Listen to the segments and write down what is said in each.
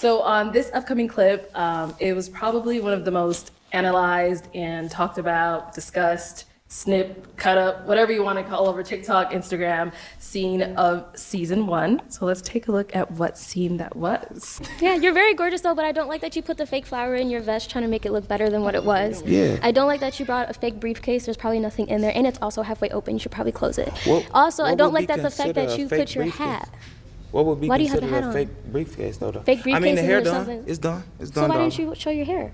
So on this upcoming clip, it was probably one of the most analyzed and talked about, discussed, snip, cut up, whatever you want to call over TikTok, Instagram, scene of season 1. So let's take a look at what scene that was. Yeah, you're very gorgeous though, but I don't like that you put the fake flower in your vest trying to make it look better than what it was. Yeah. I don't like that you brought a fake briefcase. There's probably nothing in there, and it's also halfway open. You should probably close it. Also, I don't like that the fact that you put your hat. What would be Why do you have considered the hat a on? fake briefcase though? Fake briefcase. I mean, the hair and there's done. something- It's done. It's So done. why dog. didn't you show your hair?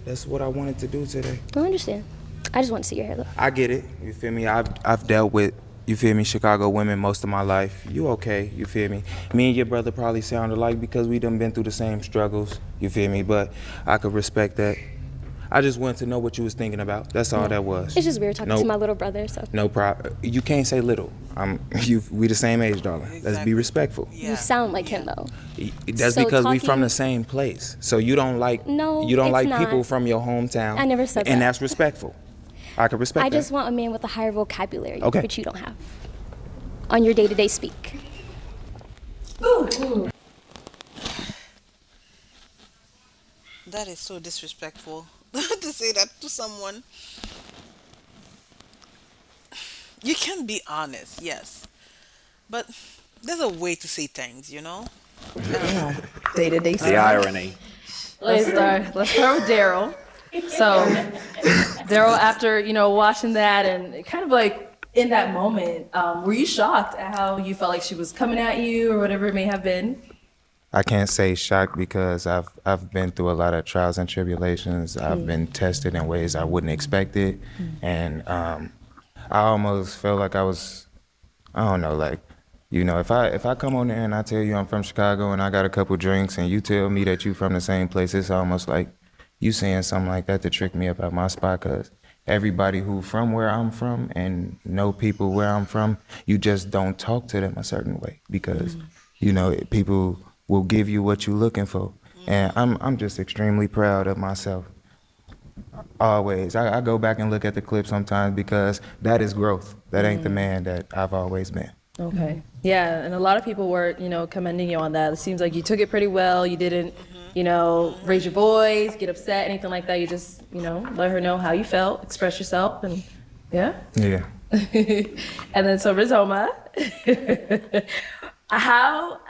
That's what I wanted to do today. I don't understand. I just want to see your hair though. I get it. You feel me? I've dealt with, you feel me, Chicago women most of my life. You okay? You feel me? Me and your brother probably sound alike because we done been through the same struggles. You feel me? But I could respect that. I just wanted to know what you was thinking about. That's all that was. It's just weird talking to my little brother. So No problem. You can't say little. We the same age, darling. Let's be Exactly. respectful. you sound like him though. That's So because we from talking- the same place. So you don't like No, you don't it's like not. people from your hometown. I never said and that. that's respectful. I can respect I that. just want a man with a higher vocabulary, Okay. which you don't have on your day-to-day speak. That is so disrespectful to say that to someone. You can be honest, yes, but there's a way to say things, you know. Day-to-day The irony. Let's start with Daryl. So Daryl, after, watching that and kind of like in that moment, were you shocked at how you felt like she was coming at you or whatever it may have been? I can't say shocked because I've been through a lot of trials and tribulations. I've been tested in ways I wouldn't expect it, and I almost felt like I was, I don't know, like, if I come on there and I tell you I'm from Chicago and I got a couple drinks and you tell me that you from the same place, it's almost like you saying something like that to trick me up at my spot, because everybody who from where I'm from and know people where I'm from, you just don't talk to them a certain way because, people will give you what you're looking for. And I'm just extremely proud of myself. Always. I go back and look at the clip sometimes because that is growth. That ain't the man that I've always been. Okay. Yeah, and a lot of people were, commending you on that. It seems like you took it pretty well. You didn't, raise your voice, get upset, anything like that. You just, let her know how you felt, express yourself, and yeah. Yeah. And then so Rizoma, how,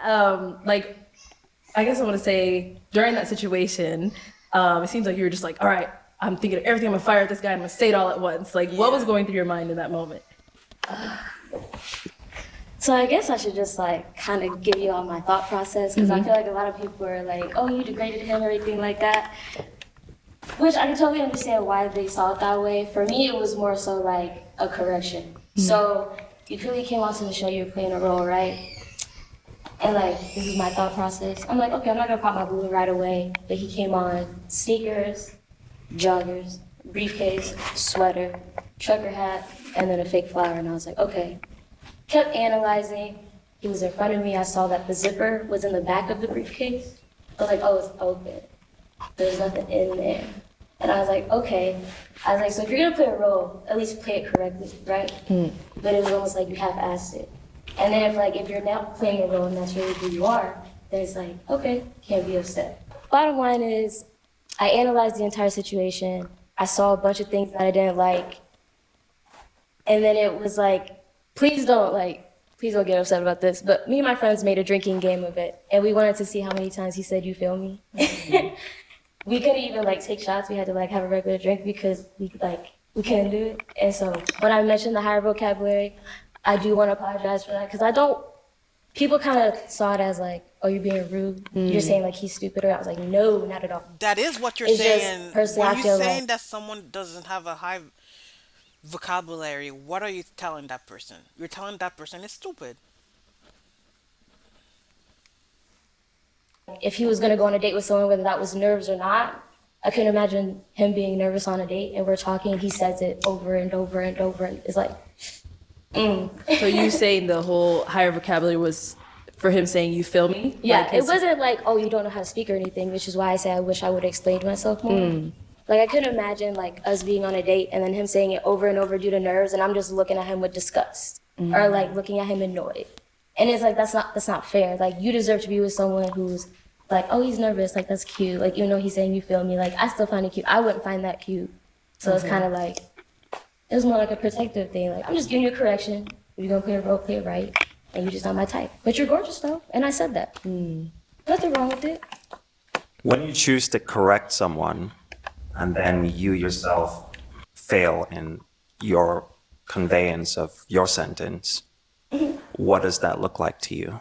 I guess I want to say during that situation, it seems like you were just like, all right, I'm thinking of everything. I'm gonna fire at this guy. I'm gonna say it all at once. Like, what was going through your mind in that moment? So I guess I should just kind of give you all my thought process, because I feel like a lot of people are like, oh, you degraded him or anything like that, which I can totally understand why they saw it that way. For me, it was more so like a correction. So you clearly came onto the show, you were playing a role, right? And this is my thought process. I'm like, okay, I'm not gonna pop my balloon right away. But he came on sneakers, joggers, briefcase, sweater, trucker hat, and then a fake flower. And I was like, okay. Kept analyzing. He was in front of me. I saw that the zipper was in the back of the briefcase. I was like, oh, it's open. There's nothing in there. And I was like, okay. I was like, so if you're gonna play a role, at least play it correctly, right? But it was almost like you half-assed it. And then if you're not playing a role and that's really who you are, then it's like, okay, can't be upset. Bottom line is, I analyzed the entire situation. I saw a bunch of things that I didn't like. And then it was like, please don't get upset about this. But me and my friends made a drinking game of it. And we wanted to see how many times he said, you feel me? We couldn't even take shots. We had to have a regular drink because we couldn't do it. And so when I mentioned the higher vocabulary, I do want to apologize for that, because people kind of saw it as oh, you're being rude. You're saying he's stupid, or I was like, no, not at all. That is what you're It's just saying. personally, When I feel you're saying like- that someone doesn't have a high vocabulary, what are you telling that person? You're telling that person it's stupid. If he was going to go on a date with someone, whether that was nerves or not, I couldn't imagine him being nervous on a date, and we're talking, and he says it over and over and over, and it's like, So you saying the whole higher vocabulary was for him saying, you feel me? Yeah, it wasn't oh, you don't know how to speak or anything, which is why I say I wish I would have explained myself more. I couldn't imagine us being on a date and then him saying it over and over due to nerves, and I'm just looking at him with disgust or looking at him annoyed. And it's that's not fair. You deserve to be with someone who's like, oh, he's nervous, like, that's cute. Like, even though he's saying you feel me, like, I still find it cute. I wouldn't find that cute. So it's kind of like, it was more like a protective thing. Like, I'm just giving you a correction. If you're going to play a role, play it right. And you're just not my type. But you're gorgeous, though. And I said that. Nothing wrong with it. When you choose to correct someone and then you yourself fail in your conveyance of your sentence, what does that look like to you?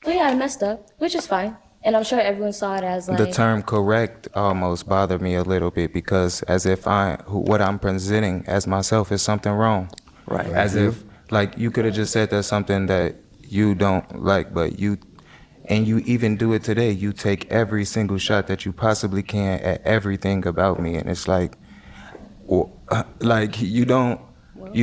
Well, yeah, I messed up, which is fine. And I'm sure everyone saw it as like... The term correct almost bothered me a little bit because as if what I'm presenting as myself is something wrong. Right. As if, like, you could have just said there's something that you don't like, but you even do it today. You take every single shot that you possibly can at everything about me. And it's like you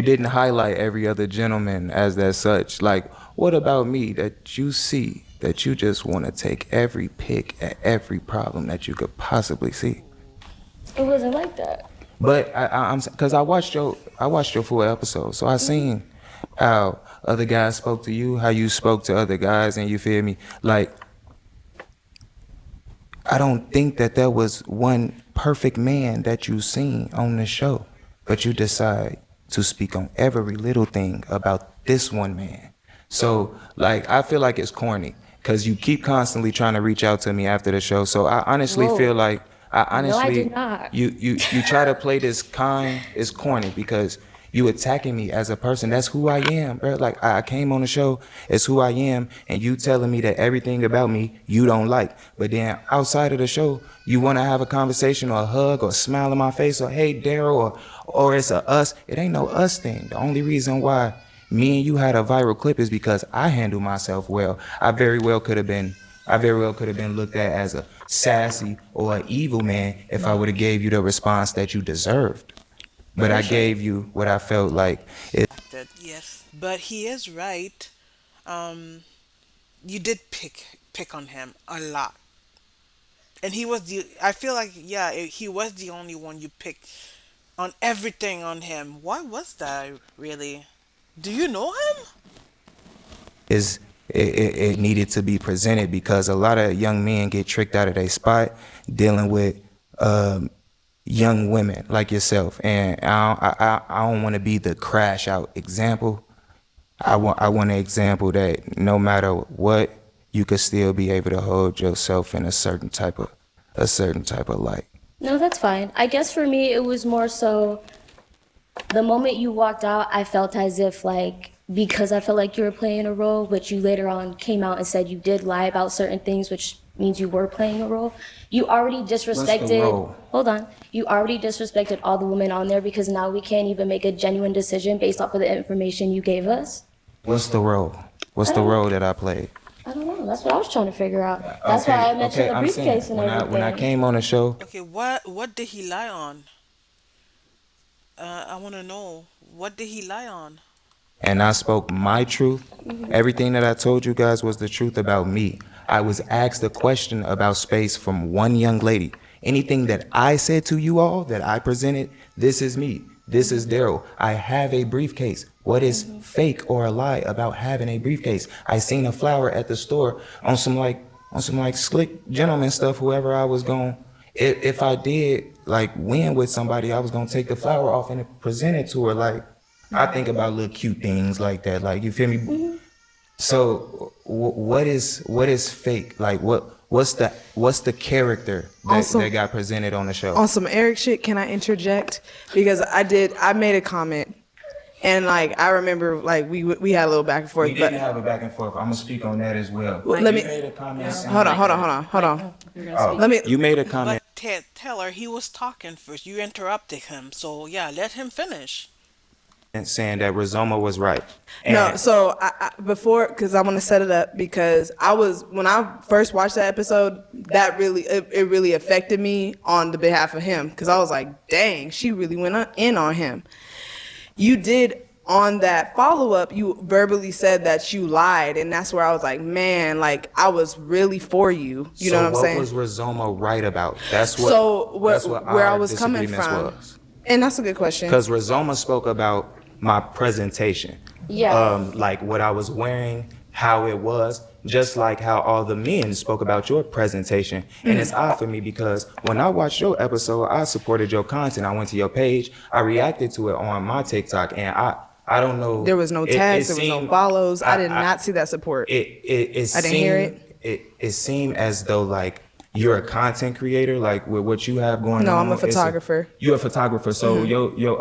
didn't highlight every other gentleman as that such. Like, what about me that you see that you just want to take every pick at every problem that you could possibly see? It wasn't like that. But I watched your full episode, so I seen how other guys spoke to you, how you spoke to other guys, and you feel me? Like, I don't think that there was one perfect man that you seen on the show, but you decide to speak on every little thing about this one man. So, like, I feel like it's corny because you keep constantly trying to reach out to me after the show. So I honestly feel like No, I did not. you try to play this kind. It's corny because you attacking me as a person. That's who I am, bro. Like, I came on the show, it's who I am, and you telling me that everything about me you don't like. But then outside of the show, you want to have a conversation or a hug or a smile in my face or, hey, Daryl, or it's a us. It ain't no us thing. The only reason why me and you had a viral clip is because I handle myself well. I very well could have been looked at as a sassy or an evil man if I would have gave you the response that you deserved. But I gave you what I felt like. Yes, but he is right. You did pick on him a lot, and he was the. I feel like he was the only one you picked on everything on him. Why was that really? Do you know him? It needed to be presented because a lot of young men get tricked out of their spot dealing with young women like yourself, and I don't want to be the crash out example. I want an example that no matter what, you could still be able to hold yourself in a certain type of light. No, that's fine. I guess for me, it was more so the moment you walked out, I felt as if, like, because I felt like you were playing a role, which you later on came out and said you did lie about certain things, which means you were playing a role. You already disrespected. What's the role? Hold on. You already disrespected all the women on there because now we can't even make a genuine decision based off of the information you gave us. What's the role? What's the role that I played? I don't know. That's what I was trying to figure out. That's why I mentioned the I'm briefcase saying, and everything. when I came on the show, Okay, what did he lie on? I want to know, what did he lie on? and I spoke my truth, everything that I told you guys was the truth about me. I was asked a question about space from one young lady. Anything that I said to you all, that I presented, this is me. This is Daryl. I have a briefcase. What is fake or a lie about having a briefcase? I seen a flower at the store on some slick gentleman stuff, whoever I was going. If I did like win with somebody, I was gonna take the flower off and present it to her. Like, I think about little cute things like that. Like, you feel me? So what is fake? Like, what's the character that got presented on the show? On some Eric shit, can I interject? Because I made a comment, and like I remember like we had a little back and forth. We didn't have a back and forth. I'm gonna speak on that as well. Let me. You made a comment saying- Hold on. Let me. You made a comment. But Taylor, he was talking first. You interrupted him, so yeah, let him finish. Saying that Rizoma was right. No, so I before, because I want to set it up, because when I first watched that episode, that it really affected me on the behalf of him, because I was like, dang, she really went in on him. You did, on that follow-up, you verbally said that you lied, and that's where I was like, man, like, I was really for you. You know what I'm saying? So what was Rizoma right about? That's what. So that's what where I our was coming disagreements from, was. and that's a good question. Because Rizoma spoke about my presentation. Yeah. Like what I was wearing, how it was. just like how all the men spoke about your presentation. And it's odd for me because when I watched your episode, I supported your content. I went to your page, I reacted to it on my TikTok, and I don't know. There was no tags, there was no follows. I did not see that support. I didn't hear it. It seemed as though like you're a content creator, like with what you have going on. No, I'm a photographer. You're a photographer, so your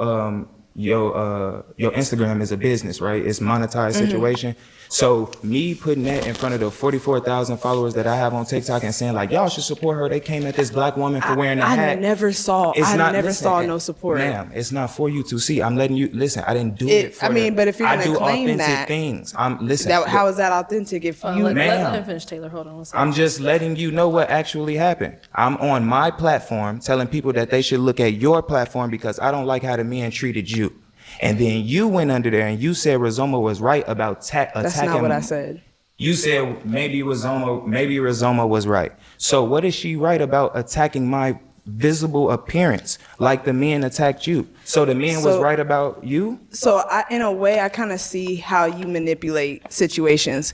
Instagram is a business, right? It's monetized situation. So me putting that in front of the 44,000 followers that I have on TikTok and saying like, y'all should support her. They came at this black woman for wearing a hat. I never saw no support. Ma'am, it's not for you to see. I'm letting you listen. I didn't do it for but if you're I gonna do claim authentic that, things. Listen. how is that authentic if you? Let Ma'am. him finish, Taylor. Hold on one second. I'm just letting you know what actually happened. I'm on my platform telling people that they should look at your platform because I don't like how the men treated you. And then you went under there and you said Rizoma was right about attacking. That's not what I said. You said maybe Rizoma was right. So what is she right about attacking my visible appearance like the men attacked you? So the men was right about you? So in a way, I kind of see how you manipulate situations.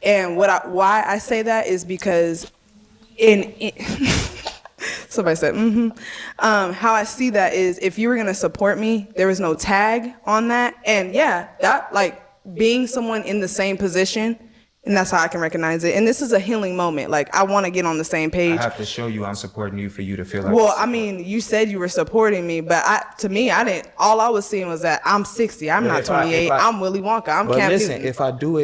And why I say that is because somebody said, how I see that is if you were going to support me, there was no tag on that. And yeah, that like being someone in the same position, and that's how I can recognize it. And this is a healing moment. Like I want to get on the same page. I have to show you I'm supporting you for you to feel like. Well, I mean, you said you were supporting me, but to me, I didn't. All I was seeing was that I'm 60. I'm not 28. I'm Willy Wonka. I'm But Cam listen, Newton. if I do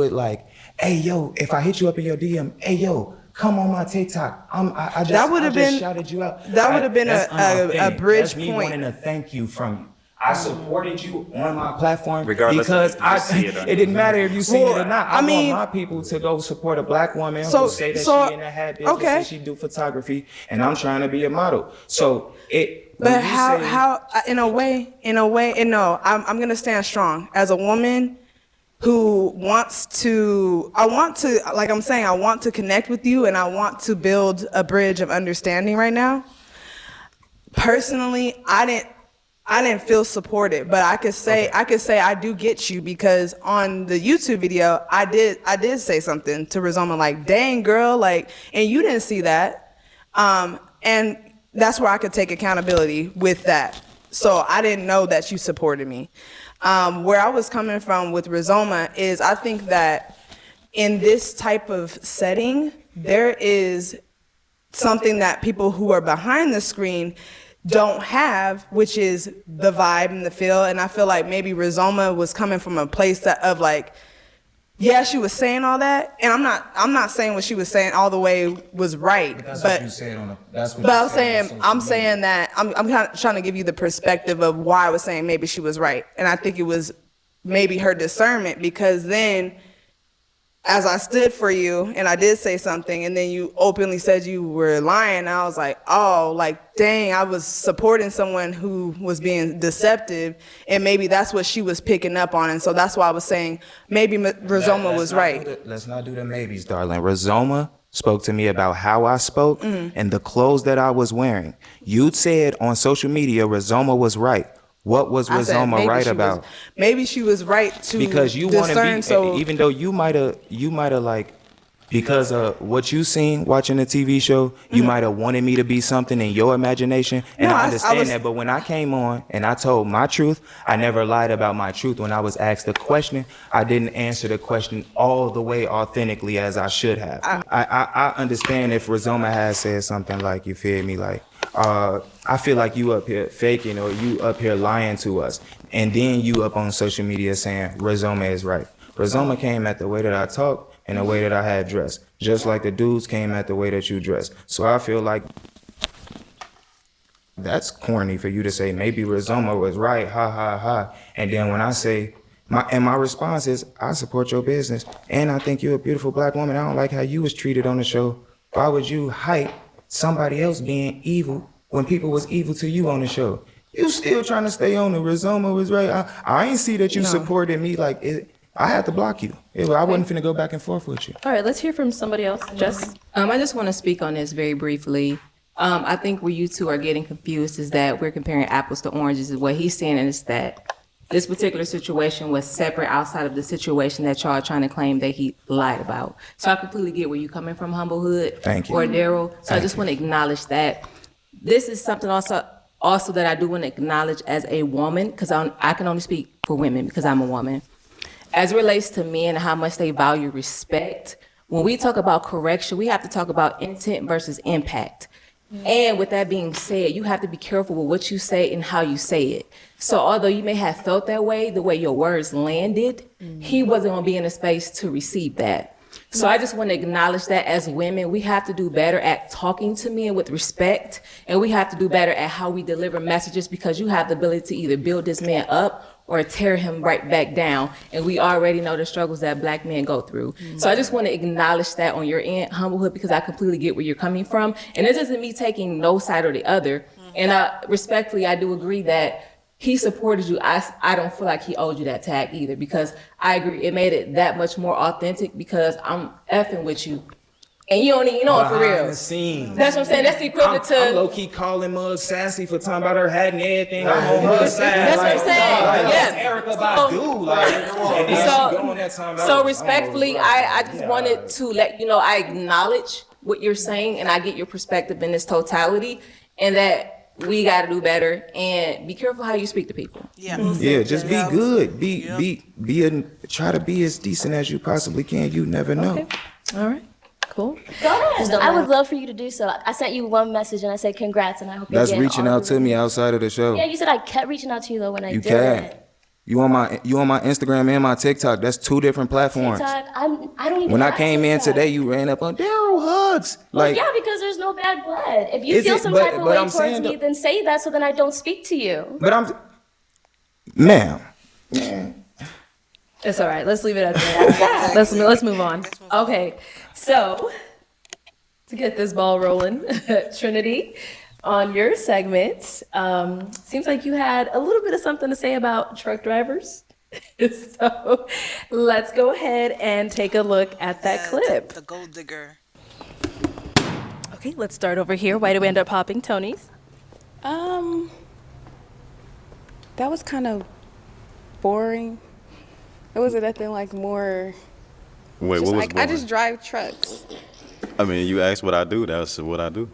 it like, hey yo, if I hit you up in your DM, hey yo, come on my TikTok. I just shouted you out. That would have been a bridge That's me point. wanting to thank you from you. I supported you on my platform Regardless because if you see it or it didn't matter if you see it or not. I mean- want my people to go support a black woman So- who say that so- she in a hat business okay. and she do photography, and I'm trying to be a model. So But how in a way, and no, I'm gonna stand strong as a woman who wants to. I want to connect with you, and I want to build a bridge of understanding right now. Personally, I didn't feel supported, but I could say I do get you because on the YouTube video I did say something to Rizoma like, dang girl, like, and you didn't see that. And that's where I could take accountability with that. So I didn't know that you supported me. Where I was coming from with Rizoma is I think that in this type of setting, there is something that people who are behind the screen don't have, which is the vibe and the feel. And I feel like maybe Rizoma was coming from a place of like, yeah, she was saying all that, and I'm not saying what she was saying all the way was right. That's but what you said that's what but you I'm said saying on social I'm media. saying that I'm kind of trying to give you the perspective of why I was saying maybe she was right, and I think it was maybe her discernment because then, as I stood for you and I did say something, and then you openly said you were lying, and I was like, oh, like dang, I was supporting someone who was being deceptive, and maybe that's what she was picking up on, and so that's why I was saying maybe Rizoma was right. Let's not do the maybes, darling. Rizoma spoke to me about how I spoke and the clothes that I was wearing. You said on social media Rizoma was right. What was I said Rizoma maybe right she about? Maybe she was right to Because you want to discern. be, So even though you might have like, because of what you seen watching the TV show, you might have wanted me to be something in your imagination, and No, I I understand was- that. But when I came on and I told my truth, I never lied about my truth. When I was asked the question, I didn't answer the question all the way authentically as I should have. I understand if Rizoma has said something like, you feel me, like, I feel like you up here faking or you up here lying to us, and then you up on social media saying Rizoma is right. Rizoma came at the way that I talk and the way that I had dressed, just like the dudes came at the way that you dressed. So I feel like that's corny for you to say maybe Rizoma was right, ha ha ha. And then when I say my response is, I support your business and I think you're a beautiful black woman. I don't like how you was treated on the show. Why would you hype somebody else being evil when people was evil to you on the show? You still trying to stay on the Rizoma was right. I ain't see that you supported me like it. I had to block you. I wasn't finna go back and forth with you. All right, let's hear from somebody else. Jess? I just want to speak on this very briefly. I think where you two are getting confused is that we're comparing apples to oranges. What he's saying is that this particular situation was separate outside of the situation that y'all are trying to claim that he lied about. So I completely get where you're coming from, Humblehood. Thank you. Or Daryl. So I Thank just you. want to acknowledge that. This is something also that I do want to acknowledge as a woman, because I can only speak for women because I'm a woman. As it relates to men and how much they value respect, when we talk about correction, we have to talk about intent versus impact. And with that being said, you have to be careful with what you say and how you say it. So although you may have felt that way, the way your words landed, he wasn't going to be in a space to receive that. So I just want to acknowledge that as women, we have to do better at talking to men with respect, and we have to do better at how we deliver messages, because you have the ability to either build this man up or tear him right back down. And we already know the struggles that Black men go through. So I just want to acknowledge that on your end, Humblehood, because I completely get where you're coming from. And this isn't me taking no side or the other. And respectfully, I do agree that he supported you. I don't feel like he owed you that tag either, because I agree it made it that much more authentic, because I'm effing with you. And you don't even know it for Behind real. the scenes. That's what I'm saying. That's the equivalent I'm to. low key calling Mug sassy for talking about her hat and everything. I'm on her side. That's what I'm saying. Like, Yeah. that's Erica Badu. Like, and then she going that time. So respectfully, I just wanted to let you know I acknowledge what you're saying, and I get your perspective in this totality, and that we got to do better and be careful how you speak to people. Yeah. Yeah, just be good. Try to be as decent as you possibly can. You never know. Okay. All right. Cool. Go ahead. I would love for you to do so. I sent you one message and I said congrats, and I hope you're That's getting reaching all out the- to me outside of the show. Yeah, you said I kept reaching out to you though when I You did can. it. You on my Instagram and my TikTok. That's two different platforms. TikTok, I don't even. When I have came in TikTok. today, you ran up on Daryl Hugs. Well, Like, yeah, because there's no bad blood. If you Is feel it? some But- type of but way I'm towards saying me, the- then say that so then I don't speak to you. but ma'am. It's all right. Let's leave it at that. Let's move on. Okay. So to get this ball rolling, Trinity, on your segment, seems like you had a little bit of something to say about truck drivers. So let's go ahead and take a look at that clip. The gold digger. Okay, let's start over here. Why do we end up popping Tony's? That was kind of boring. It wasn't nothing like more. Wait, Just what was like I boring? just drive trucks. I mean, you asked what I do. That's what I do.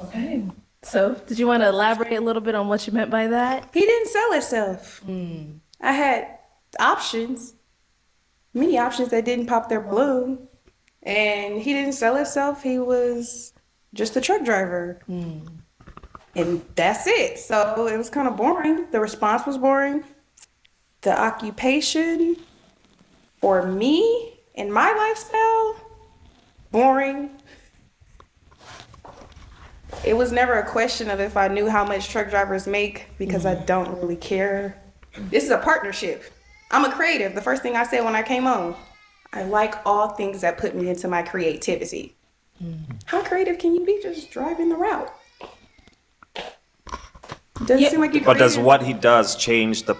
Okay. So did you want to elaborate a little bit on what you meant by that? He didn't sell himself. I had options, many options that didn't pop their balloon, and he didn't sell himself. He was just a truck driver, and that's it. So it was kind of boring. The response was boring. The occupation for me and my lifestyle, boring. It was never a question of if I knew how much truck drivers make, because I don't really care. This is a partnership. I'm a creative. The first thing I said when I came on, I like all things that put me into my creativity. How creative can you be just driving the route? Doesn't seem like you. But does what he does change the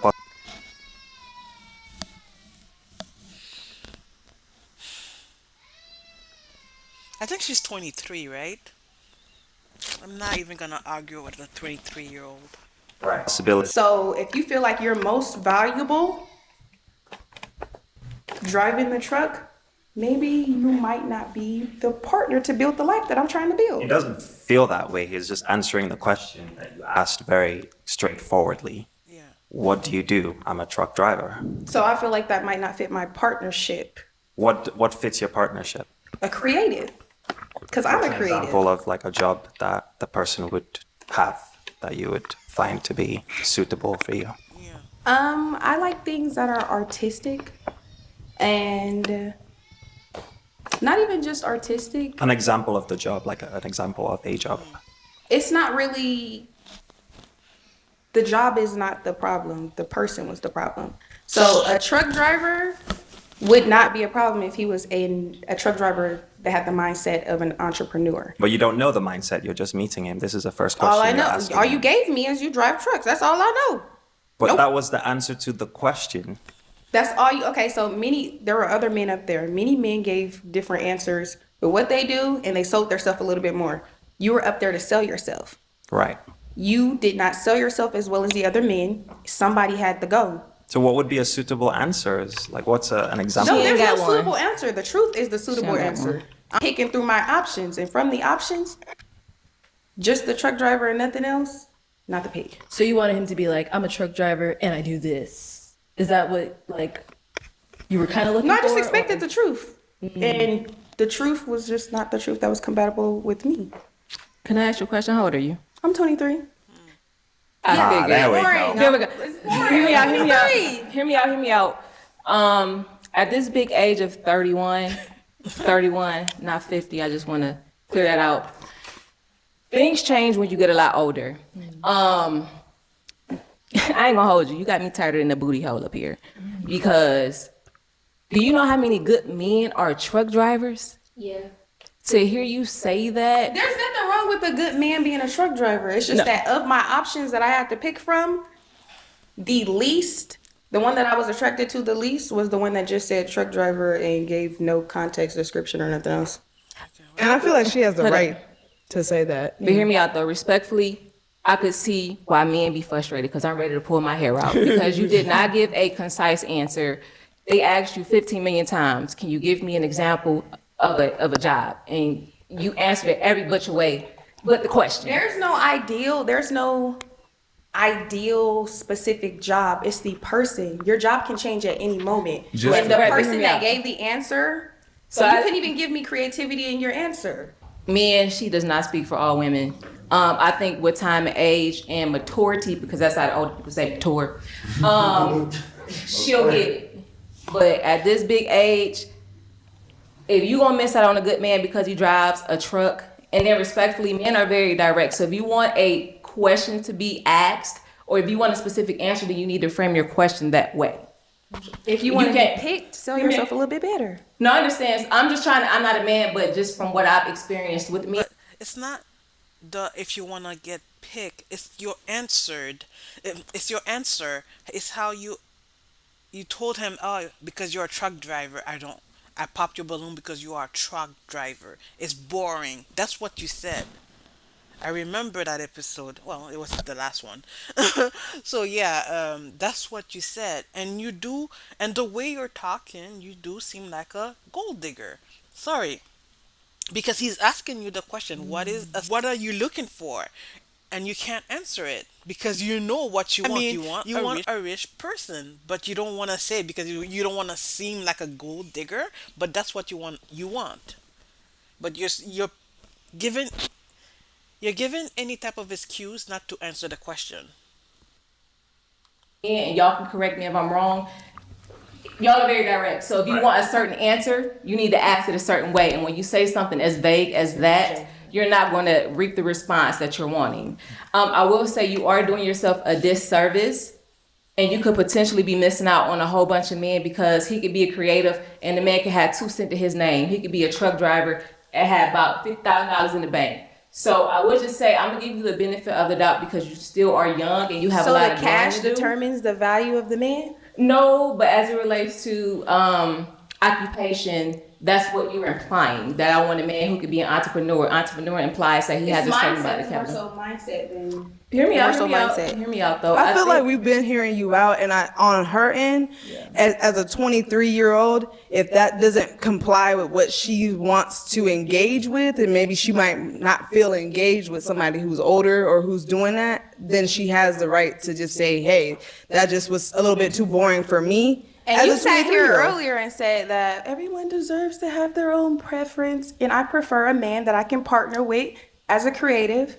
I think she's 23, right? I'm not even gonna argue with a 23-year-old. possibility? So if you feel like you're most valuable driving the truck, maybe you might not be the partner to build the life that I'm trying to He build. doesn't feel that way. He's just answering the question that you asked very straightforwardly. Yeah. What do you do? I'm a truck driver. So I feel like that might not fit my partnership. What fits your partnership? A creative. Because I'm a An creative. example of like a job that the person would have that you would find to be suitable for you. I like things that are artistic and not even just artistic. An example of the job, like an example of a job. It's not really, the job is not the problem. The person was the problem. So a truck driver would not be a problem if he was a truck driver that had the mindset of an entrepreneur. But you don't know the mindset. You're just meeting him. This is the first question All I you're know, asking all you him. gave me is you drive trucks. That's all I know. But Nope. that was the answer to the question. That's all you, okay, so there were other men up there. Many men gave different answers with what they do, and they sold themselves a little bit more. You were up there to sell yourself. Right. You did not sell yourself as well as the other men. Somebody had to go. So what would be a suitable answer? Like, what's an example? No, She ain't there's no got one. suitable answer. The truth is the suitable ain't got answer. one. I'm picking through my options, and from the options, just the truck driver and nothing else, not the pig. So you wanted him to be like, I'm a truck driver and I do this. Is that what, like, you were kind of looking No, for? I just expected or- the truth. And the truth was just not the truth that was compatible with me. Can I ask you a question? How old are you? I'm 23. I there we Boring. go. There we go. Hear me out, hear me out. Hear me out, hear me out. At this big age of 31, not 50, I just want to clear that out. Things change when you get a lot older. I ain't gonna hold you. You got me tighter than the booty hole up here. Because do you know how many good men are truck drivers? Yeah. To hear you say that, There's nothing wrong with a good man being a truck driver. It's just that of my options that I had to pick from, the one that I was attracted to the least was the one that just said truck driver and gave no context description or nothing else. And I feel like she has the right to say that. but hear me out though, respectfully, I could see why men be frustrated because I'm ready to pull my hair out because you did not give a concise answer. They asked you 15 million times, can you give me an example of a job? And you answered it every butch way but the question. There's no ideal specific job. It's the person. Your job can change at any moment. Just- And the Right, person hear me that out. gave the answer, So so you I- couldn't even give me creativity in your answer. Men, she does not speak for all women. I think with time and age and maturity, because that's how the older people say mature, she'll get it. But at this big age, if you gonna miss out on a good man because he drives a truck, and then respectfully, men are very direct. So if you want a question to be asked, or if you want a specific answer, then you need to frame your question that way. If you want to can't- get picked, sell yourself a little bit better. No, I understand. I'm just trying to, I'm not a man, but just from what I've experienced with me. But it's not if you want to get picked, it's your answered. It's your answer. It's how you told him, oh, because you're a truck driver, I popped your balloon because you are a truck driver. It's boring. That's what you said. I remember that episode. Well, it was the last one. So yeah, that's what you said. And you do, and the way you're talking, you do seem like a gold digger. Sorry. Because he's asking you the question, what are you looking for? And you can't answer it because you know what you want. You want a rich person, but you don't want to say it because you don't want to seem like a gold digger, but that's what you want. But given you're given any type of excuse not to answer the question. And y'all can correct me if I'm wrong. Y'all are very direct. So if you want a certain answer, you need to ask it a certain way. And when you say something as vague as that, you're not going to reap the response that you're wanting. I will say you are doing yourself a disservice, and you could potentially be missing out on a whole bunch of men because he could be a creative and the man could have 2 cents to his name. He could be a truck driver and have about $50,000 in the bank. So I would just say I'm gonna give you the benefit of the doubt because you still are young and you have a So lot the of cash growing to do. determines the value of the man? No, but as it relates to occupation, that's what you're implying. That I want a man who could be an entrepreneur. Entrepreneur implies that he has a certain amount of capital. mindset than Hear me out. more so Hear me out. mindset. Hear me out, though. I feel like think- we've been hearing you out, and on her end, as a 23-year-old, if that doesn't comply with what she wants to engage with, and maybe she might not feel engaged with somebody who's older or who's doing that, then she has the right to just say, hey, that just was a little bit too boring for me. And As you a sat here 23-year-old. earlier and said that everyone deserves to have their own preference, and I prefer a man that I can partner with as a creative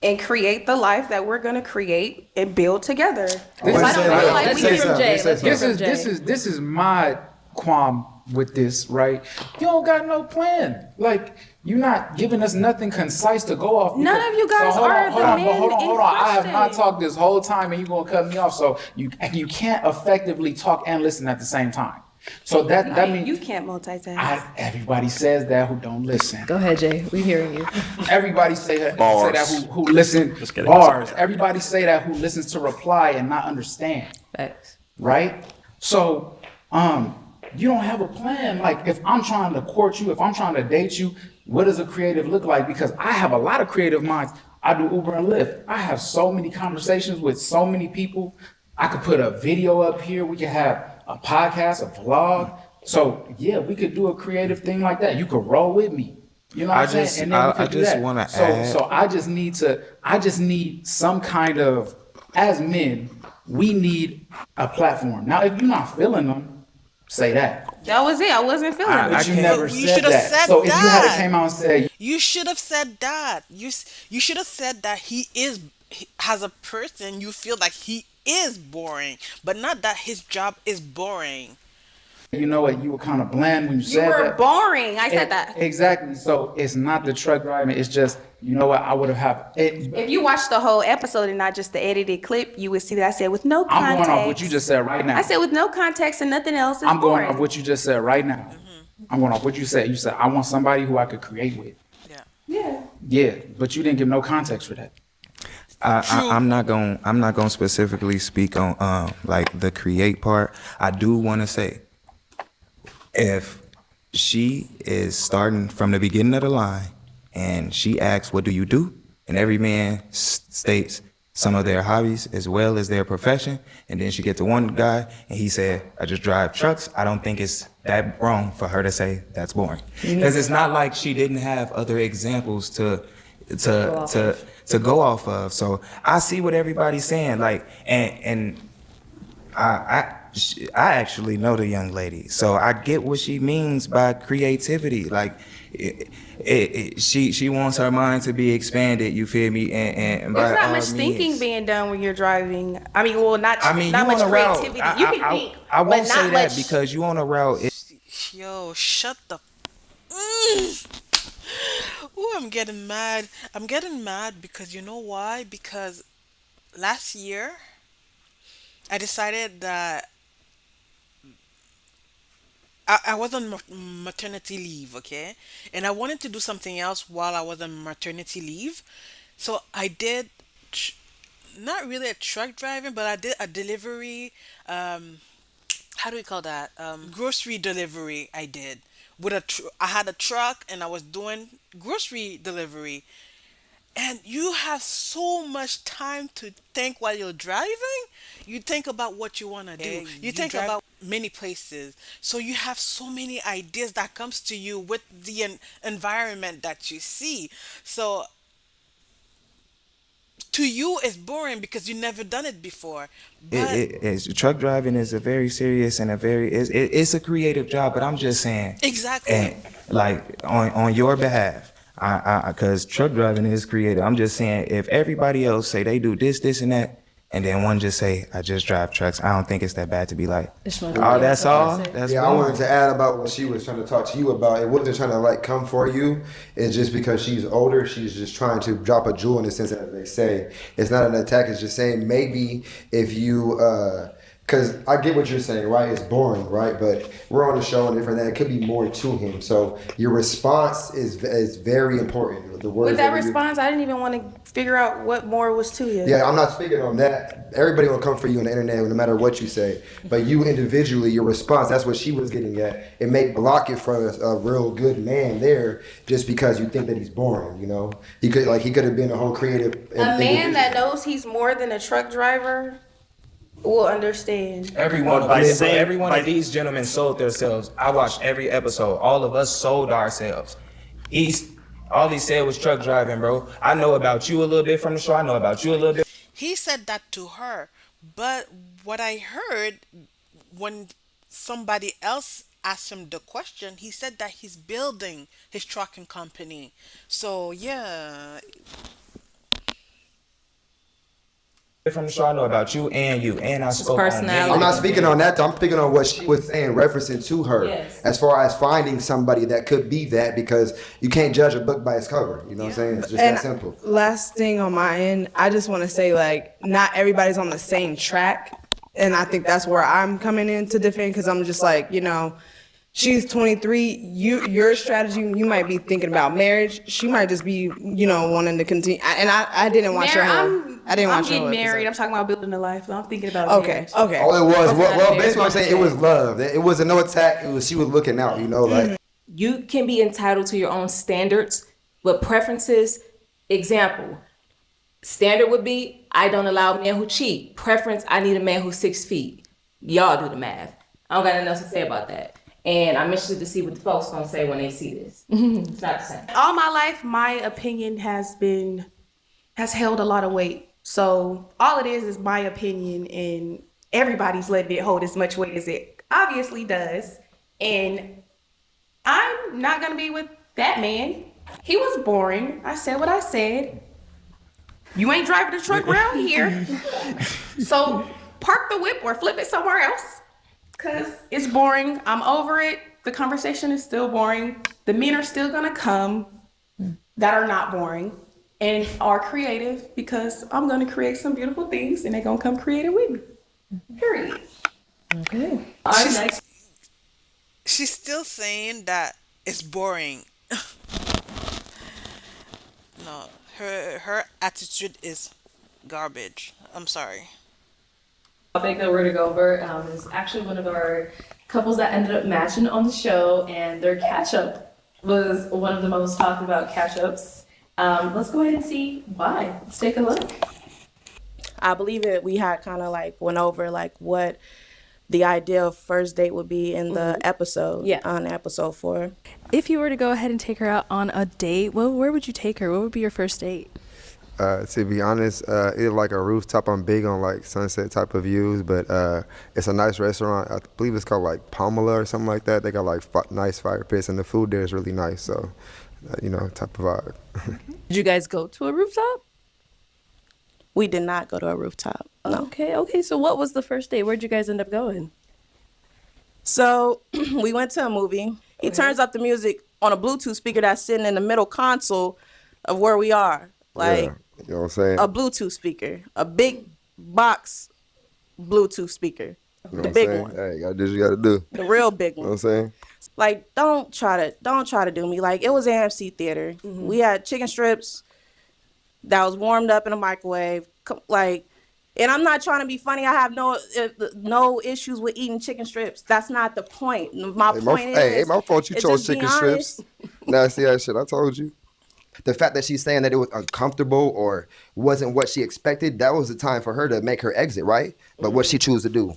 and create the life that we're gonna create and build together. So I don't feel like Let's we hear from Jay. Let's hear This from is Jay. this is my qualm with this, right? You don't got no plan. Like you're not giving us nothing concise to go off. None of you guys are the men hold on. in I have not question. talked this whole time, and you're gonna cut me off. So you can't effectively talk and listen at the same time. So that means You can't multitask. everybody says that who don't listen. Go ahead, Jay. We're hearing you. Everybody say that Bars. who listen. Just kidding. Bars. Everybody say that who listens to reply and not understand. Facts. Right? So, you don't have a plan. Like, if I'm trying to court you, if I'm trying to date you, what does a creative look like? Because I have a lot of creative minds. I do Uber and Lyft. I have so many conversations with so many people. I could put a video up here. We could have a podcast, a vlog. So yeah, we could do a creative thing like that. You could roll with me. You know what I'm saying? And then we could do that. wanna So add. so I just need some kind of, as men, we need a platform. Now, if you're not feeling them, say that. That was it. I wasn't feeling it. But you never You said should have that. said So if you had that. came out and said, You should have said that. You should have said that he as a person, you feel like he is boring, but not that his job is boring. you know what, you were kind of bland when you You said were that. boring. I said that. Exactly. So it's not the truck driving. It's just, you know what, I would have it. If you watched the whole episode and not just the edited clip, you would see that I said with no I'm context. going off what you just said right now. I said with no context and nothing else. It's I'm going boring. off what you just said right now. I'm going off what you said. You said, I want somebody who I could create with. Yeah. Yeah. Yeah, but you didn't give no context for that. I'm not gonna specifically speak on like the create part. I do want to say, if she is starting from the beginning of the line and she asks, "What do you do?" and every man states some of their hobbies as well as their profession, and then she get to one guy and he said, "I just drive trucks," I don't think it's that wrong for her to say that's boring, because it's not like she didn't have other examples to go off of. So I see what everybody's saying, like, and I actually know the young lady, so I get what she means by creativity. Like, she wants her mind to be expanded. You feel me? And by There's not all much thinking means. being done when you're driving. I mean, well, not You much on a route. creativity. You can think, I but won't not say that much. because you on a route. Yo, shut the. Ooh, I'm getting mad. I'm getting mad because you know why? Because last year I decided that I was on maternity leave, okay? And I wanted to do something else while I was on maternity leave. So I did, not really a truck driving, but I did a delivery. How do we call that? Grocery delivery. I did with I had a truck and I was doing grocery delivery. And you have so much time to think while you're driving. You think about what you want to do. You think about many places. So you have so many ideas that comes to you with the environment that you see. So to you it's boring because you never done it before. But Truck driving is a very serious and it's a creative job. But I'm just saying, exactly. and like on your behalf, because truck driving is creative. I'm just saying, if everybody else say they do this, and that, and then one just say, "I just drive trucks," I don't think it's that bad to be like, "Oh, that's all." That's Yeah, I boring. wanted to add about what she was trying to talk to you about. It wasn't trying to like come for you. It's just because she's older, she's just trying to drop a jewel in the sense that they say. It's not an attack. It's just saying maybe if you, because I get what you're saying, right? It's boring, right? But we're on the show and different. That it could be more to him. So your response is very important. The words With that you- response, I didn't even want to figure out what more was to you. Yeah, I'm not speaking on that. Everybody will come for you on the internet no matter what you say. But you individually, your response, that's what she was getting at. It may block it from a real good man there just because you think that he's boring, you know? He could have been a whole creative A man that knows he's more than a truck driver will understand. Every one But by of saying- every one by- of these gentlemen sold themselves. I watched every episode. All of us sold ourselves. All he said was truck driving, bro. I know about you a little bit from the show. I know about you a little bit. he said that to her, but what I heard when somebody else asked him the question, he said that he's building his trucking company. So yeah, From the show, I know about you, and I spoke on personality. I'm not speaking on that. I'm speaking on what she was saying, referencing to her, Yes. as far as finding somebody that could be that, because you can't judge a book by its cover. You know what I'm saying? It's just And that simple. last thing on my end, I just want to say, like, not everybody's on the same track. And I think that's where I'm coming in to defend, because I'm just like, you know, she's 23. Your strategy, you might be thinking about marriage. She might just be, you know, wanting to continue. And I didn't watch her whole. I didn't watch her getting whole married. episode. I'm talking about building a life. I'm thinking about Okay, marriage. okay. All it was, Okay. well, basically what I'm saying, it was love. It wasn't no attack. It was she was looking out, you know, like. You can be entitled to your own standards, but preferences, example, Standard would be, I don't allow men who cheat. Preference, I need a man who's 6 feet. Y'all do the math. I don't got nothing else to say about that. And I'm interested to see what the folks gonna say when they see this. It's not the same. All my life, my opinion has held a lot of weight. So all it is my opinion, and everybody's letting it hold as much weight as it obviously does. And I'm not gonna be with that man. He was boring. I said what I said. You ain't driving the truck around here. So park the whip or flip it somewhere else. Cause it's boring. I'm over it. The conversation is still boring. The men are still gonna come that are not boring and are creative, because I'm gonna create some beautiful things and they're gonna come creative with me. Period. Okay. She's still saying that it's boring. No, her attitude is garbage. I'm sorry. Topic that we're gonna go over is actually one of our couples that ended up matching on the show, and their catch-up was one of the most talked about catch-ups. Let's go ahead and see why. Let's take a look. I believe it. We had kind of like went over like what the ideal first date would be in the episode. Yeah. On episode 4. If you were to go ahead and take her out on a date, where would you take her? What would be your first date? To be honest, it's like a rooftop. I'm big on like sunset type of views, but it's a nice restaurant. I believe it's called like Pamela or something like that. They got like nice fire pits, and the food there is really nice. So, type of vibe. Did you guys go to a rooftop? We did not go to a rooftop. No. Okay. So what was the first date? Where'd you guys end up going? So we went to a movie. He turns up the music on a Bluetooth speaker that's sitting in the middle console of where we are. Like, yeah, you know what I'm saying? a Bluetooth speaker, a big box Bluetooth speaker, You know the what I'm big saying? one, Hey, you gotta do what you gotta do. the real big You know one. what I'm saying? Like, don't try to do me. Like, it was AMC theater. We had chicken strips that was warmed up in a microwave. And I'm not trying to be funny. I have no issues with eating chicken strips. That's not the point. My point is, Hey, my fault you it's chose just be chicken honest. strips. Nasty ass shit, I told you. The fact that she's saying that it was uncomfortable or wasn't what she expected, that was the time for her to make her exit, right? But what she chose to do?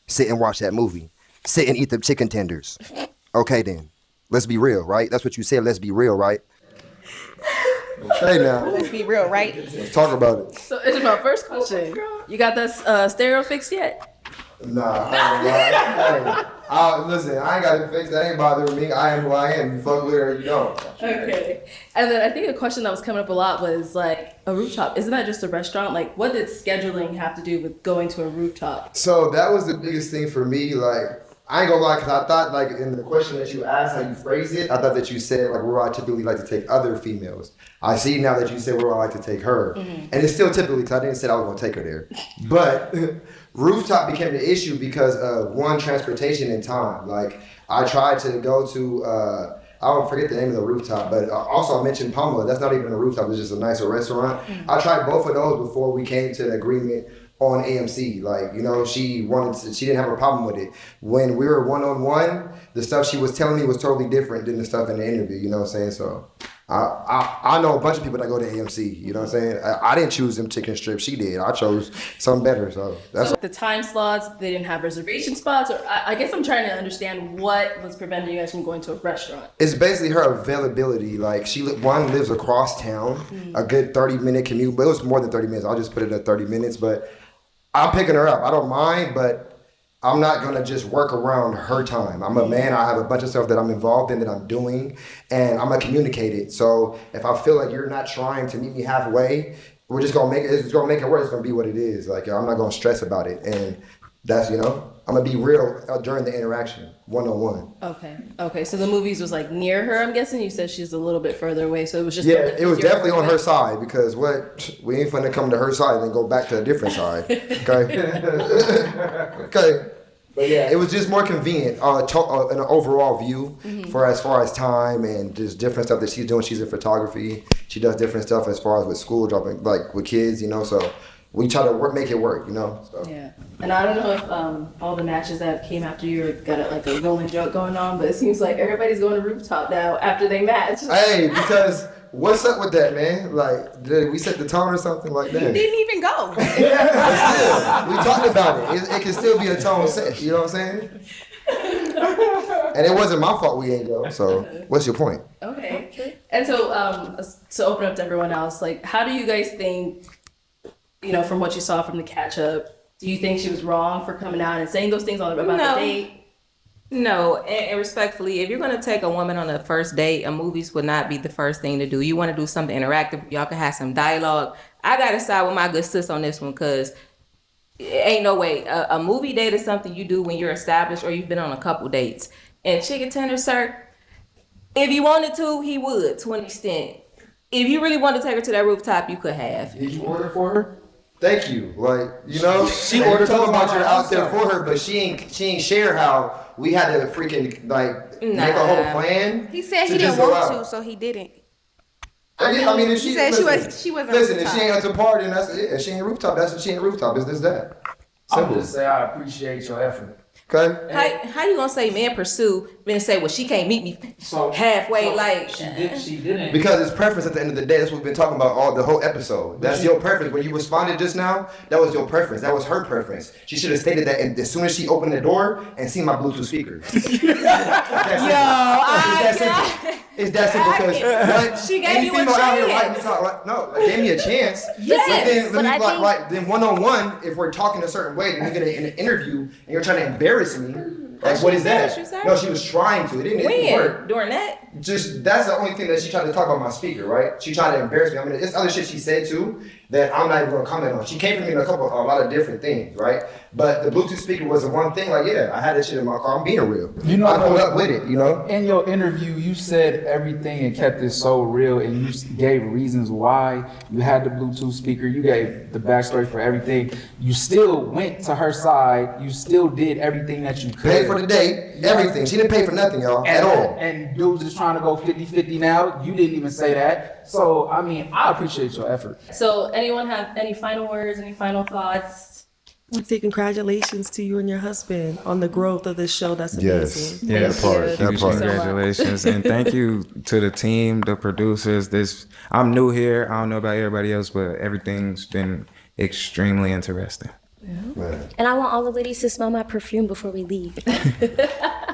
Sit and watch that movie. Sit and eat the chicken tenders. Okay then. Let's be real, right? That's what you said, let's be real, right? Okay now. Let's be real, right? Let's talk about it. So, Ishmael, first question. You got that stereo fixed yet? Nah, I ain't gonna lie. Listen, I ain't got it fixed. That ain't bothering me. I am who I am. You fuck with her or you don't. Okay. And then I think a question that was coming up a lot was like a rooftop. Isn't that just a restaurant? Like, what did scheduling have to do with going to a rooftop? So that was the biggest thing for me. Like, I ain't gonna lie, because I thought, like, in the question that you asked, how you phrased it, I thought that you said, like, where I typically like to take other females. I see now that you said where I like to take her. And it's still typically, because I didn't say I was gonna take her there. But rooftop became the issue because of, one, transportation and time. Like, I tried to go to, I don't forget the name of the rooftop, but also I mentioned Pamela. That's not even a rooftop, it's just a nicer restaurant. I tried both of those before we came to an agreement on AMC. Like, she didn't have a problem with it. When we were one-on-one, the stuff she was telling me was totally different than the stuff in the interview, you know what I'm saying? So I know a bunch of people that go to AMC, you know what I'm saying? I didn't choose them chicken strips, she did. I chose something better, so that's. So the time slots, they didn't have reservation spots, or I guess I'm trying to understand what was preventing you guys from going to a restaurant. It's basically her availability. Like, she lives across town, a good 30-minute commute, but it was more than 30 minutes. I'll just put it at 30 minutes, but I'm picking her up. I don't mind, but I'm not gonna just work around her time. I'm a man. I have a bunch of stuff that I'm involved in that I'm doing, and I'm gonna communicate it. So if I feel like you're not trying to meet me halfway, we're just gonna make it. It's gonna make it work. It's gonna be what it is. Like, I'm not gonna stress about it, and that's I'm gonna be real during the interaction, one-on-one. Okay. So the movies was like near her. I'm guessing you said she's a little bit further away, so it was just It was definitely on her side, because we ain't finna come to her side and then go back to a different side. Okay. Okay. But yeah, it was just more convenient in an overall view for as far as time and just different stuff that she's doing. She's in photography. She does different stuff as far as with school, dropping like with kids, So we try to make it work, So. Yeah. And I don't know if all the matches that came after you got like a rolling joke going on, but it seems like everybody's going to rooftop now after they match. Hey, because what's up with that, man? Like, did we set the tone or something like that? You didn't even go. But still, we talked about it. It can still be a tone set. You know what I'm saying? And it wasn't my fault we ain't go. So, what's your point? Okay. And so, to open up to everyone else, like, how do you guys think, from what you saw from the catch up, do you think she was wrong for coming out and saying those things about the date? No, and respectfully, if you're going to take a woman on a first date, a movies would not be the first thing to do. You want to do something interactive. Y'all can have some dialogue. I got to side with my good sis on this one because ain't no way. A movie date is something you do when you're established or you've been on a couple dates. And chicken tender, sir, if you wanted to, he would, to an extent. If you really wanted to take her to that rooftop, you could have. Did you order for her? Thank you. Like, she ordered talking about you're out there for her, but she ain't share how we had to freaking make a whole plan. He said he to didn't just go want out. to, so he didn't. I mean, if He said she wasn't. Listen, on if top. she ain't at the party, and that's it. If she ain't rooftop, that's what she ain't rooftop. It's this that. I'm Simple. just say I appreciate your effort. Okay. How you gonna say men pursue, then say, well, she can't meet me halfway? She didn't. Because it's preference at the end of the day. That's what we've been talking about the whole episode. That's your preference. When you responded just now, that was your preference. That was her preference. She should have stated that as soon as she opened the door and seen my Bluetooth speakers. It's that simple because She gave you a chance. No, it gave me a chance. Yes, But then one-on-one, if we're talking a certain way, then we get in an interview and you're trying to embarrass me. Like, what is that? No, she was trying to. It didn't work. During that? Just that's the only thing that she tried to talk about my speaker, right? She tried to embarrass me. I mean, it's other shit she said too that I'm not even gonna comment on. She came for me in a lot of different things, right? But the Bluetooth speaker was the one thing. Like, yeah, I had that shit in my car. I'm being real. I pulled up with it. In your interview, you said everything and kept it so real, and you gave reasons why you had the Bluetooth speaker. You gave the backstory for everything. You still went to her side. You still did everything that you could. Paid for the date, everything. She didn't pay for nothing, y'all, at all. And dudes is trying to go 50-50 now. You didn't even say that. So, I mean, I appreciate your effort. So, anyone have any final words, any final thoughts? I want to say congratulations to you and your husband on the growth of this show. That's amazing. Yes. Huge congratulations. And thank you to the team, the producers. I'm new here. I don't know about everybody else, but everything's been extremely interesting. Yeah. And I want all the ladies to smell my perfume before we leave.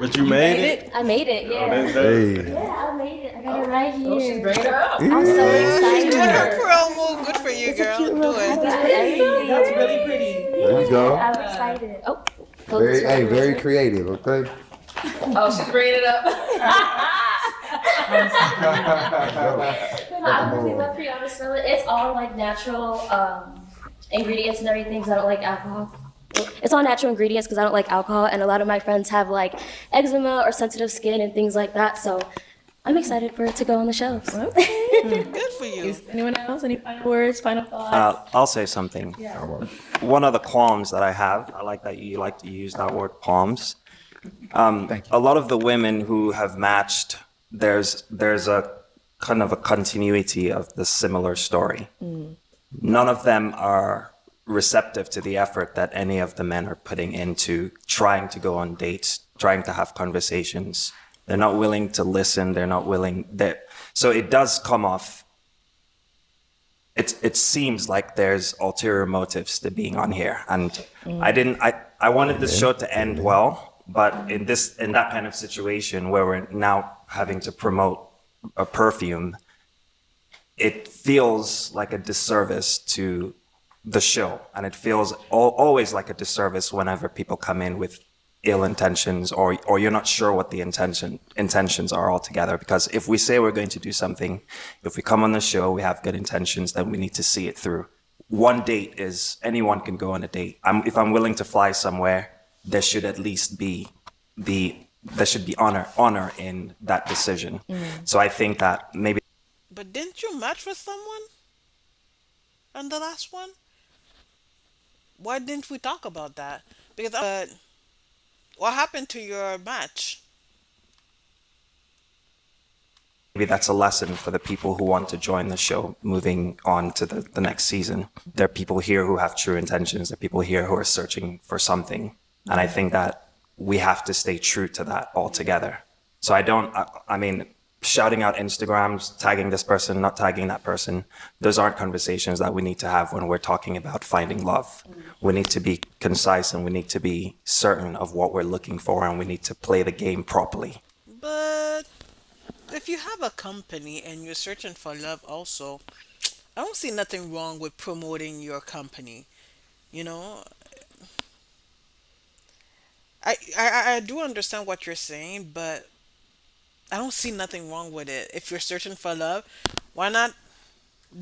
But you made it? I made it, yeah. Hey. Yeah, I made it. I got it right here. Oh, she's bringing it up. I'm so excited. She did her promo. Good for you, girl. Do it. That's really pretty. There you go. I'm excited. Oh, Very creative. Okay. Oh, she's bringing it up. I really love for y'all to smell it. It's all like natural ingredients and everything because I don't like alcohol. It's all natural ingredients because I don't like alcohol, and a lot of my friends have like eczema or sensitive skin and things like that. So I'm excited for it to go on the shelves. Good for you. Is anyone else? Any final words, final thoughts? I'll say something. Yeah. One of the qualms that I have, I like that you like to use that word qualms. A lot of the women who have matched, there's a kind of a continuity of the similar story. None of them are receptive to the effort that any of the men are putting into trying to go on dates, trying to have conversations. They're not willing to listen. They're not willing. So it does come off. It seems like there's ulterior motives to being on here, and I wanted this show to end well, but in that kind of situation where we're now having to promote a perfume, it feels like a disservice to the show, and it feels always like a disservice whenever people come in with ill intentions or you're not sure what the intentions are altogether. Because if we say we're going to do something, if we come on the show, we have good intentions, then we need to see it through. One date is anyone can go on a date. If I'm willing to fly somewhere, there should at least be honor in that decision. So I think that maybe. But didn't you match with someone on the last one? Why didn't we talk about that? Because what happened to your match? Maybe that's a lesson for the people who want to join the show moving on to the next season. There are people here who have true intentions. There are people here who are searching for something. And I think that we have to stay true to that altogether. So I mean, shouting out Instagrams, tagging this person, not tagging that person. Those aren't conversations that we need to have when we're talking about finding love. We need to be concise and we need to be certain of what we're looking for, and we need to play the game properly. But if you have a company and you're searching for love also, I don't see nothing wrong with promoting your company. You know, I do understand what you're saying, but I don't see nothing wrong with it. If you're searching for love, why not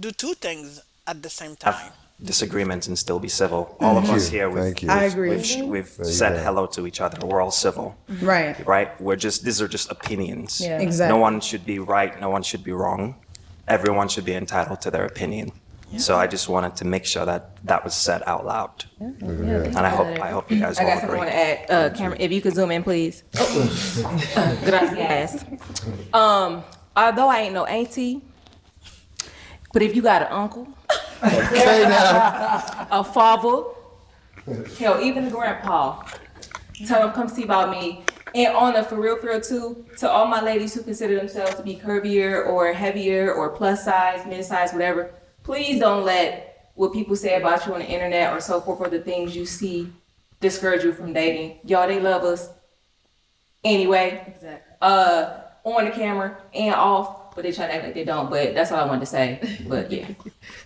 do two things at the same time? Have disagreements and still be civil. All of us here, Thank you. I agree. we've There you said go. hello to each other. We're all civil, Right. right? These are just opinions. Yeah. Exactly. No one should be right. No one should be wrong. Everyone should be entitled to their opinion. So I just wanted to make sure that that was said out loud. And I hope you guys I all got something I agree. want to add. Cameron, if you could zoom in, please. Gracias. Although I ain't no auntie, but if you got an uncle, Okay, now. a father, hell, even a grandpa, tell them come see about me. And on a for real too, to all my ladies who consider themselves to be curvier or heavier or plus size, mid size, whatever, please don't let what people say about you on the internet or so forth or the things you see discourage you from dating. Y'all, they love us anyway. Exactly. On the camera and off, but they try to act like they don't. But that's all I wanted to say. But yeah.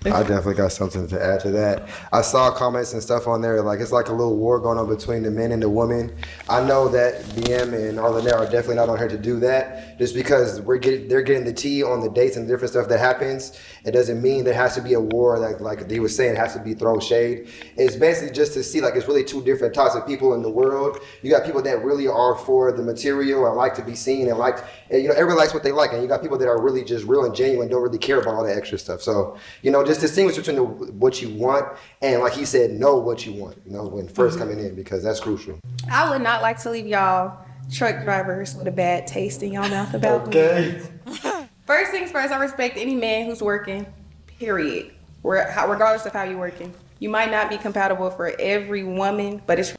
I definitely got something to add to that. I saw comments and stuff on there, like it's like a little war going on between the men and the women. I know that BM and Arlette are definitely not on here to do that. Just because they're getting the tea on the dates and different stuff that happens, it doesn't mean there has to be a war. Like he was saying, it has to be throw shade. It's basically just to see like it's really two different types of people in the world. You got people that really are for the material and like to be seen and like, you know, everyone likes what they like, and you got people that are really just real and genuine, don't really care about all the extra stuff. So, you know, just distinguish between what you want and, like he said, know what you want, you know, when first coming in, because that's crucial. I would not like to leave y'all truck drivers with a bad taste in y'all mouth about me. First things first, I respect any man who's working, period. Regardless of how you're working. You might not be compatible for every woman, but it's...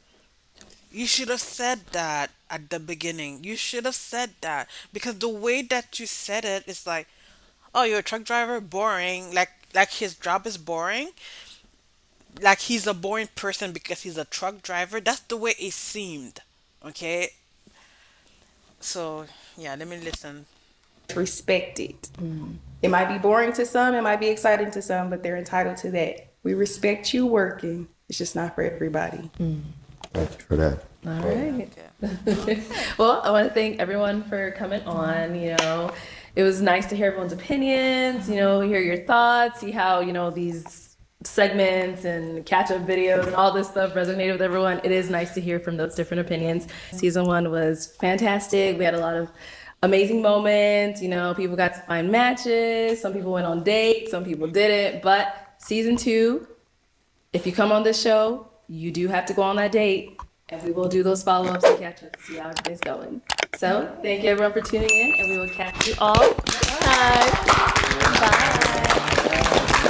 You should have said that at the beginning. You should have said that, because the way that you said it is like, oh, you're a truck driver, boring. Like his job is boring. Like he's a boring person because he's a truck driver. That's the way it seemed. Okay. So yeah, let me listen. Respect it. It might be boring to some, it might be exciting to some, but they're entitled to that. We respect you working. It's just not for everybody. Thank you for that. All right. Well, I want to thank everyone for coming on. You know, it was nice to hear everyone's opinions, you know, hear your thoughts, see how, you know, these segments and catch-up videos and all this stuff resonated with everyone. It is nice to hear from those different opinions. Season 1 was fantastic. We had a lot of amazing moments. You know, people got to find matches. Some people went on dates. Some people didn't. But season 2, if you come on this show, you do have to go on that date. And we will do those follow-ups and catch-ups to see how everything's going. So thank you everyone for tuning in, and we will catch you all next time. Bye.